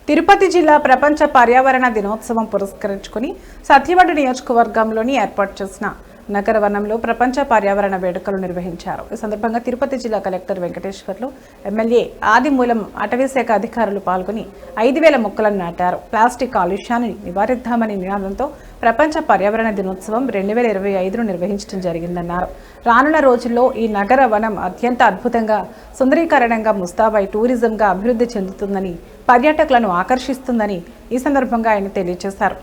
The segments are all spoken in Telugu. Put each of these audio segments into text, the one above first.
తిరుపతి జిల్లా ప్రపంచ పర్యావరణ దినోత్సవం పురస్కరించుకుని సత్యవడు నియోజకవర్గంలోని ఏర్పాటు చేసిన నగర వనంలో ప్రపంచ పర్యావరణ వేడుకలు నిర్వహించారు. ఈ సందర్భంగా తిరుపతి జిల్లా కలెక్టర్ వెంకటేశ్వర్లు, ఎమ్మెల్యే ఆదిమూలం, అటవీశాఖ అధికారులు పాల్గొని 5,000 మొక్కలను నాటారు. ప్లాస్టిక్ కాలుష్యాన్ని నివారిద్దామనే నినాదంతో ప్రపంచ పర్యావరణ దినోత్సవం 2025ను నిర్వహించడం జరిగిందన్నారు. రానున్న రోజుల్లో ఈ నగర వనం అత్యంత అద్భుతంగా సుందరీకరణంగా ముస్తాబై టూరిజంగా అభివృద్ధి చెందుతుందని, పర్యాటకులను ఆకర్షిస్తుందని ఈ సందర్భంగా ఆయన తెలియజేశారు.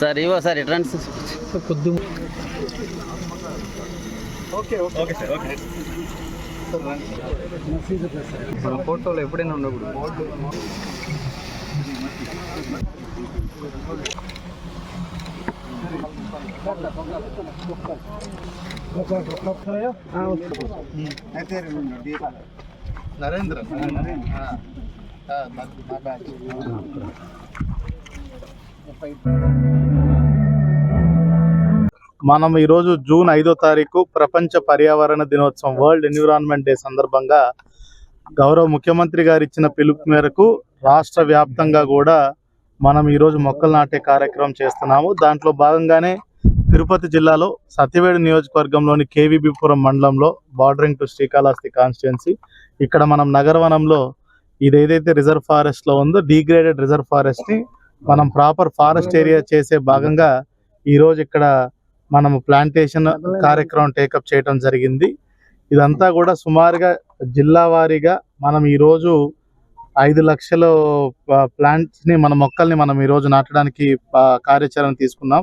సార్ ఇవో సార్ ఎట్రండి కొద్ది ఫోటోలో ఎప్పుడైనా ఉండకూడదు. నరేంద్ర మనం ఈరోజు జూన్ 5వ తారీఖు ప్రపంచ పర్యావరణ దినోత్సవం, వరల్డ్ ఎన్విరాన్మెంట్ డే సందర్భంగా గౌరవ ముఖ్యమంత్రి గారు ఇచ్చిన పిలుపు మేరకు రాష్ట్ర వ్యాప్తంగా కూడా మనం ఈరోజు మొక్కలు నాటే కార్యక్రమం చేస్తున్నాము. దాంట్లో భాగంగానే తిరుపతి జిల్లాలో సత్యవేడు నియోజకవర్గంలోని కేవీబీపురం మండలంలో బార్డరింగ్ టు శ్రీకాళహస్తి కాన్స్టిట్యున్సీ, ఇక్కడ మనం నగరవనంలో ఇదేదైతే రిజర్వ్ ఫారెస్ట్ లో ఉందో డీగ్రేడెడ్ రిజర్వ్ ఫారెస్ట్ ని మనం ప్రాపర్ ఫారెస్ట్ ఏరియా చేసే భాగంగా ఈరోజు ఇక్కడ మనము ప్లాంటేషన్ కార్యక్రమం టేకప్ చేయడం జరిగింది. ఇదంతా కూడా సుమారుగా జిల్లా వారీగా మనం ఈరోజు 5 లక్షల ప్లాంట్స్ ని, మన మొక్కల్ని మనం ఈరోజు నాటడానికి కార్యాచరణ తీసుకున్నాం.